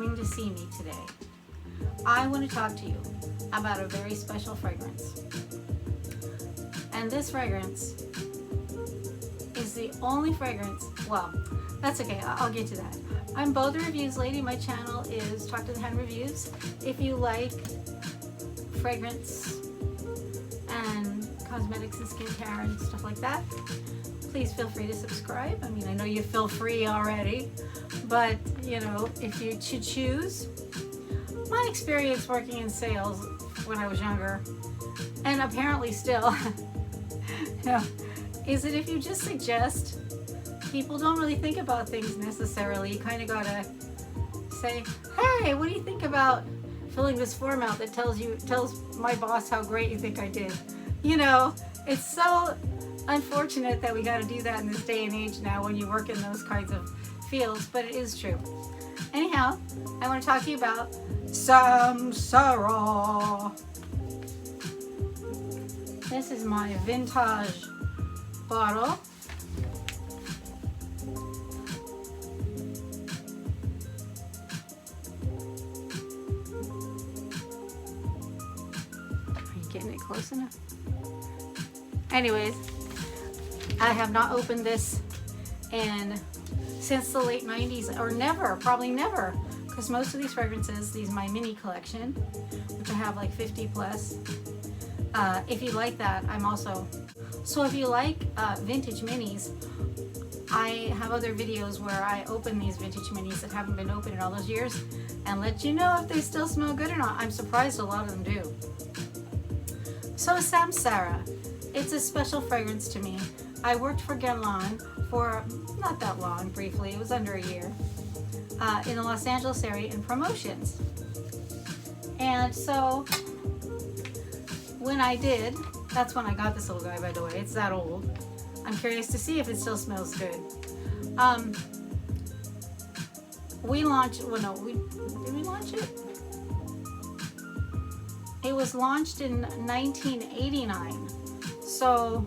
coming to see me today, I want to talk to you about a very special fragrance. And this fragrance is the only fragrance, well, that's okay, I'll get to that. I'm Both the Reviews Lady. My channel is Talk to the Hen Reviews. If you like fragrance and cosmetics and skincare and stuff like that, please feel free to subscribe. I mean, I know you feel free already, but you know, if you should choose, my experience working in sales when I was younger, and apparently still, you know, is that if you just suggest, people don't really think about things necessarily. You kind of gotta say, hey, what do you think about filling this form out that tells my boss how great you think I did? You know, it's so unfortunate that we got to do that in this day and age now when you work in those kinds of fields, but it is true. Anyhow, I want to talk to you about Samsara. This is my vintage bottle. Are you getting it close enough? Anyways, I have not opened this since the late 90s, or never, probably never, because most of these fragrances, these my mini collection, which I have like 50 plus, if you like that, I'm also, so if you like vintage minis, I have other videos where I open these vintage minis that haven't been opened in all those years and let you know if they still smell good or not. I'm surprised a lot of them do. So Samsara, it's a special fragrance to me. I worked for Guerlain for not that long, briefly, it was under a year, in the Los Angeles area in promotions. And so when I did, that's when I got this little guy, by the way, it's that old. I'm curious to see if it still smells good. We launched, well no, did we launch it? It was launched in 1989. So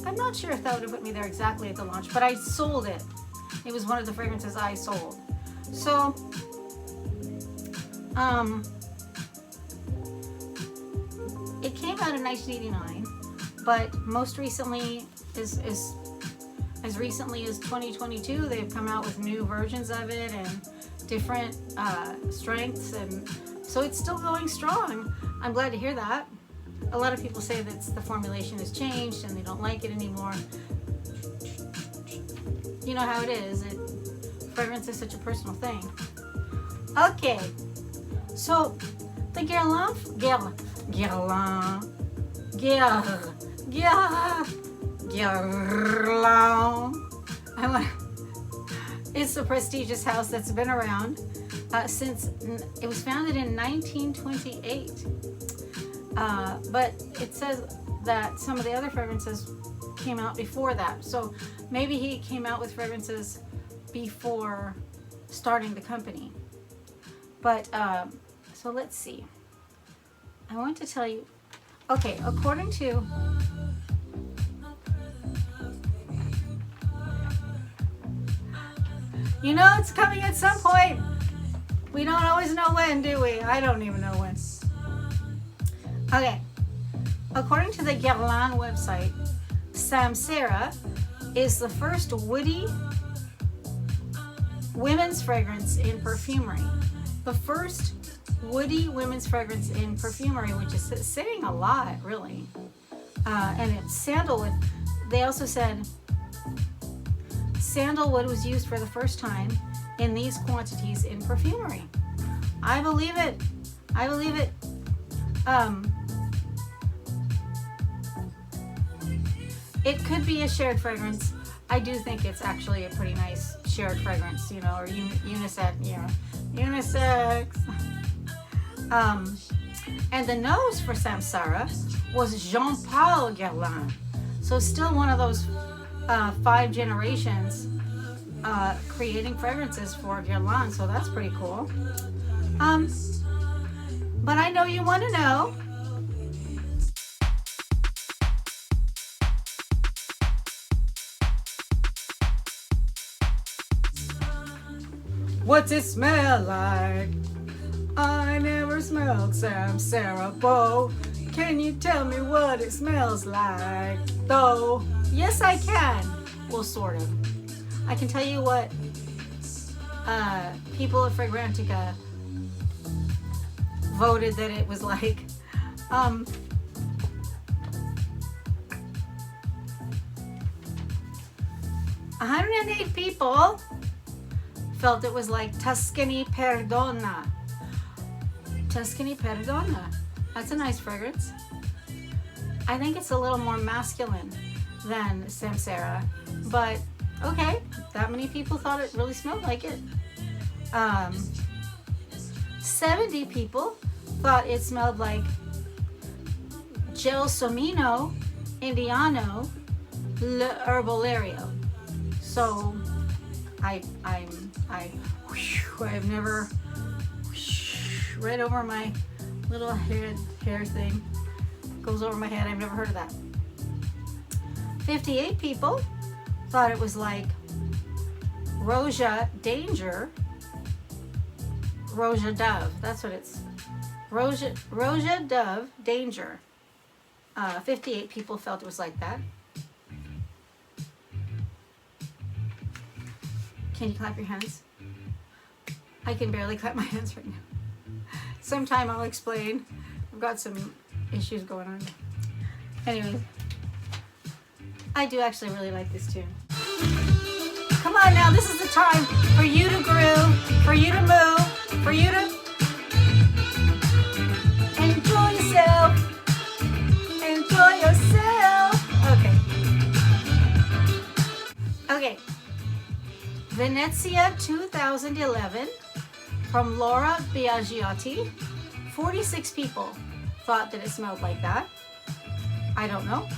I'm not sure if that would have put me there exactly at the launch, but I sold it. It was one of the fragrances I sold. So it came out in 1989, but most recently, as recently as 2022, they've come out with new versions of it and different strengths, and so it's still going strong. I'm glad to hear that. A lot of people say that the formulation has changed and they don't like it anymore. You know how it is. Fragrance is such a personal thing. Okay, so the Guerlain, it's a prestigious house that's been around since it was founded in 1928. But it says that some of the other fragrances came out before that. So maybe he came out with fragrances before starting the company. But so let's see. I want to tell you, okay, according to you know, it's coming at some point. We don't always know when, do we? I don't even know when. Okay, according to the Guerlain website, Samsara is the first woody women's fragrance in perfumery. The first woody women's fragrance in perfumery, which is saying a lot, really. And it's sandalwood. They also said sandalwood was used for the first time in these quantities in perfumery. I believe it. I believe it. It could be a shared fragrance. I do think it's actually a pretty nice shared fragrance, you know, or unisex, you know, unisex. And the nose for Samsara was Pauw Guerlain. So still one of those 5 generations creating fragrances for Guerlain, so that's pretty cool. But I know you want to know. What's it smell like? I never smelled Samsara, Pauw. Can you tell me what it smells like, though? Yes, I can. Well, sort of. I can tell you what people of Fragrantica voted that it was like. 108 people felt it was like Tuscany Perdona. Tuscany Perdona. That's a nice fragrance. I think it's a little more masculine than Samsara, but okay, that many people thought it really smelled like it. 70 people thought it smelled like Gelsomino Indiano L'Herbolario. So I've never right over my little hair thing goes over my head. I've never heard of that. 58 people thought it was like Roja Danger. Roja Dove. That's what it's. Roja Dove Danger. 58 people felt it was like that. Can you clap your hands? I can barely clap my hands right now. Sometime I'll explain. I've got some issues going on. Anyway, I do actually really like this tune. Come on now, this is the time for you to groove, for you to move, for you to enjoy yourself. Enjoy yourself. Okay. Okay. Venezia 2011 from Laura Biagiotti. 46 people thought that it smelled like that. I don't know.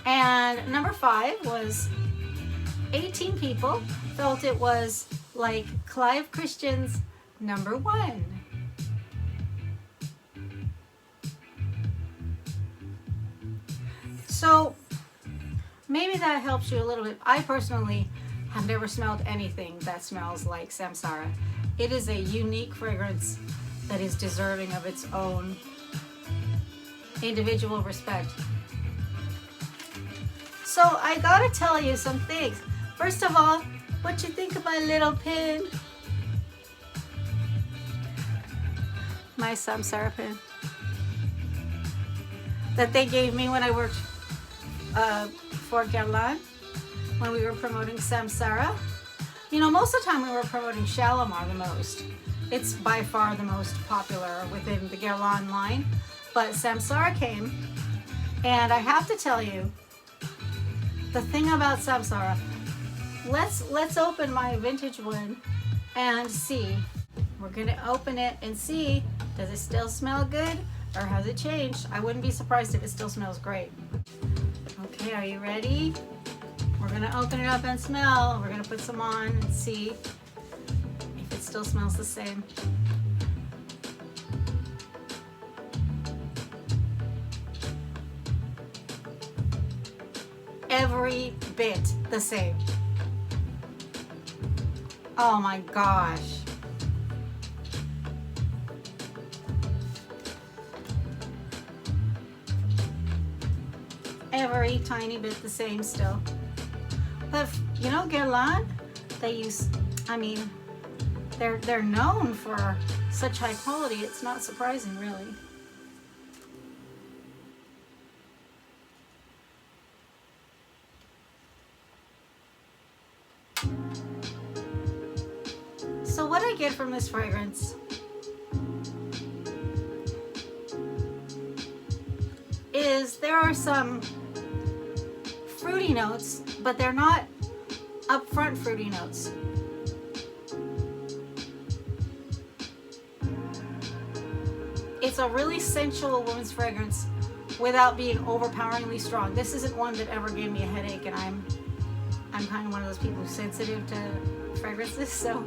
And number 5 was 18 people felt it was like Clive Christian's number 1. So maybe that helps you a little bit. I personally have never smelled anything that smells like Samsara. It is a unique fragrance that is deserving of its own individual respect. So I gotta tell you some things. First of all, what you think of my little pin? My Samsara pin that they gave me when I worked for Guerlain, when we were promoting Samsara. You know, most of the time we were promoting Shalimar the most. It's by far the most popular within the Guerlain line. But Samsara came, and I have to tell you, the thing about Samsara, let's open my vintage one and see. We're gonna open it and see, does it still smell good or has it changed? I wouldn't be surprised if it still smells great. Okay, are you ready? We're gonna open it up and smell. We're gonna put some on and see if it still smells the same. Every bit the same. Oh my gosh. Every tiny bit the same still. But you know, Guerlain, they use, I mean, they're known for such high quality. It's not surprising, really. So what I get from this fragrance is there are some fruity notes, but they're not upfront fruity notes. It's a really sensual woman's fragrance without being overpoweringly strong. This isn't one that ever gave me a headache, and I'm kind of one of those people who's sensitive to fragrances, so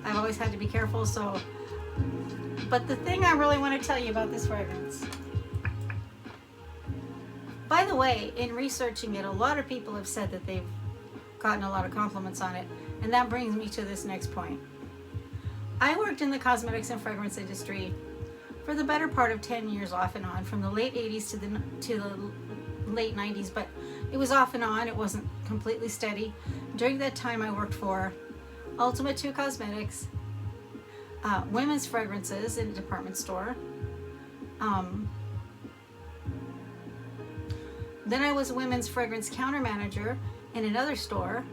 I've always had to be careful. So, but the thing I really want to tell you about this fragrance, by the way, in researching it, a lot of people have said that they've gotten a lot of compliments on it, and that brings me to this next point. I worked in the cosmetics and fragrance industry for the better part of 10 years off and on, from the late 80s to the late 90s, but it was off and on. It wasn't completely steady. During that time, I worked for Ultimate 2 Cosmetics, women's fragrances in a department store. Then I was women's fragrance counter manager in another store.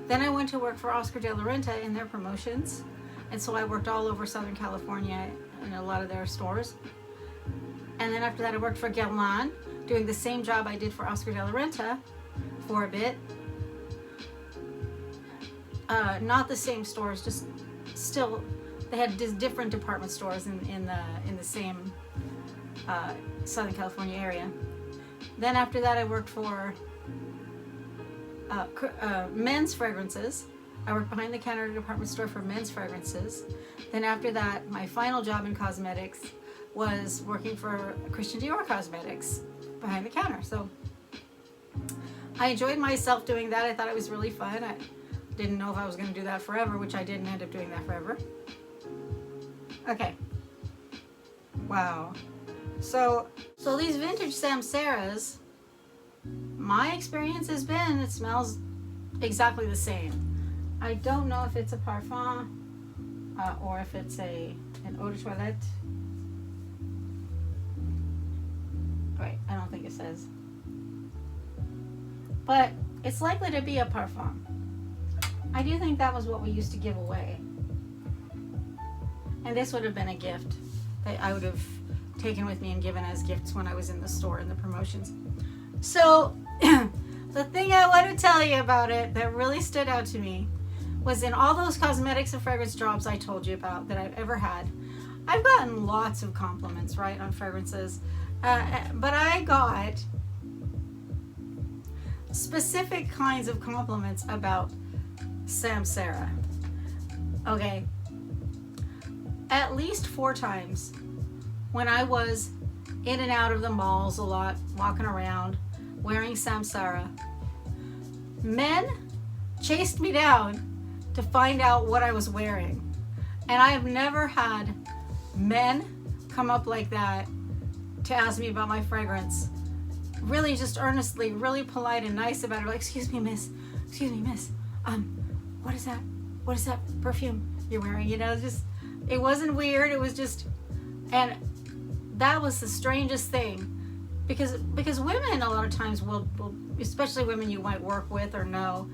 Then I went to work for Oscar de la Renta in their promotions. And so I worked all over Southern California in a lot of their stores. And then after that, I worked for Guerlain, doing the same job I did for Oscar de la Renta for a bit. Not the same stores, just still, they had different department stores in the same Southern California area. Then after that, I worked for men's fragrances. I worked behind the counter at a department store for men's fragrances. Then after that, my final job in cosmetics was working for Christian Dior Cosmetics behind the counter. So I enjoyed myself doing that. I thought it was really fun. I didn't know if I was going to do that forever, which I didn't end up doing that forever. Okay. Wow. So these vintage Samsaras, my experience has been it smells exactly the same. I don't know if it's a parfum or if it's an eau de toilette. Right, I don't think it says. But it's likely to be a parfum. I do think that was what we used to give away. And this would have been a gift that I would have taken with me and given as gifts when I was in the store in the promotions. So the thing I want to tell you about it that really stood out to me was in all those cosmetics and fragrance jobs I told you about that I've ever had. I've gotten lots of compliments, right, on fragrances, but I got specific kinds of compliments about Samsara. Okay, at least 4 times when I was in and out of the malls a lot, walking around, wearing Samsara, men chased me down to find out what I was wearing. And I have never had men come up like that to ask me about my fragrance. Really just earnestly, really polite and nice about it. Like, excuse me, miss, what is that? What is that perfume you're wearing? You know, just, it wasn't weird. It was just, and that was the strangest thing. Because women a lot of times will, especially women you might work with or know,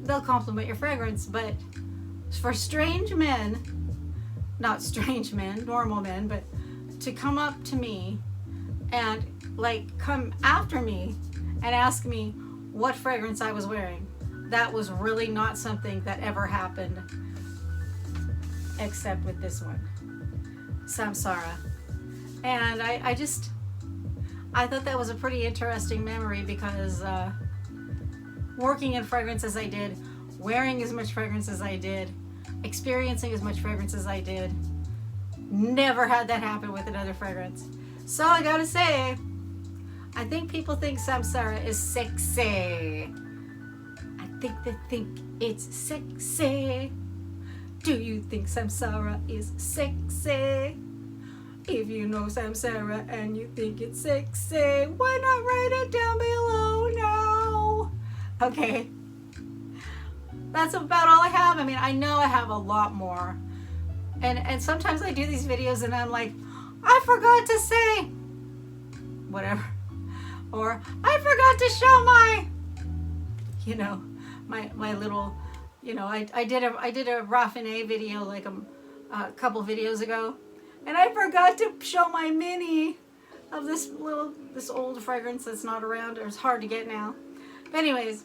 they'll compliment your fragrance, but for strange men, not strange men, normal men, but to come up to me and like come after me and ask me what fragrance I was wearing, that was really not something that ever happened except with this one, Samsara. And I thought that was a pretty interesting memory because working in fragrance as I did, wearing as much fragrance as I did, experiencing as much fragrance as I did, never had that happen with another fragrance. So I gotta say, I think people think Samsara is sexy. I think they think it's sexy. Do you think Samsara is sexy? If you know Samsara and you think it's sexy, why not write it down below now? Okay. That's about all I have. I mean, I know I have a lot more. And sometimes I do these videos and I'm like, I forgot to say whatever. Or I forgot to show my, you know, my little, you know, I did a raffiné video like a couple videos ago. And I forgot to show my mini of this old fragrance that's not around, or it's hard to get now. But anyways,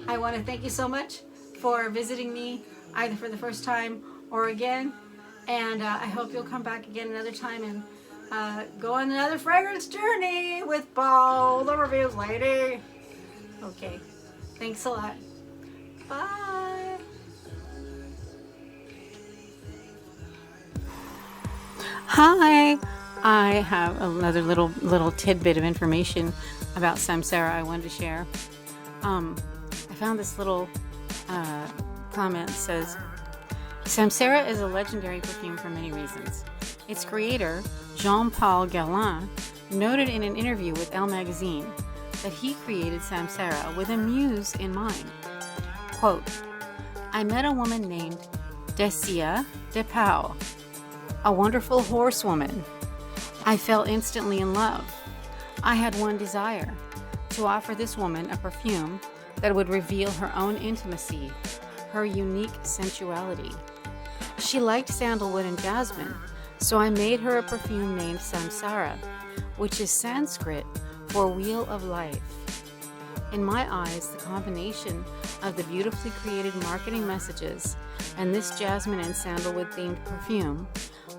I want to thank you so much for visiting me, either for the first time or again. And I hope you'll come back again another time and go on another fragrance journey with Pauw, the reviews lady. Okay, thanks a lot. Bye. Hi, I have another little tidbit of information about Samsara I wanted to share. I found this little comment that says, Samsara is a legendary perfume for many reasons. Its creator, Pauw Guerlain, noted in an interview with Elle magazine that he created Samsara with a muse in mind. Quote, I met a woman named Decia de Pauw, a wonderful horsewoman. I fell instantly in love. I had one desire, to offer this woman a perfume that would reveal her own intimacy, her unique sensuality. She liked sandalwood and jasmine, so I made her a perfume named Samsara, which is Sanskrit for wheel of life. In my eyes, the combination of the beautifully created marketing messages and this jasmine and sandalwood themed perfume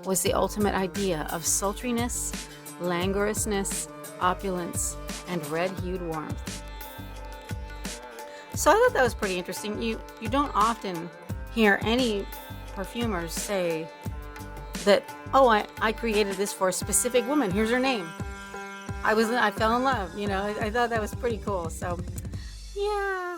was the ultimate idea of sultriness, languorousness, opulence, and red-hued warmth. So I thought that was pretty interesting. You don't often hear any perfumers say that, oh, I created this for a specific woman. Here's her name. I fell in love. I thought that was pretty cool. So, yeah.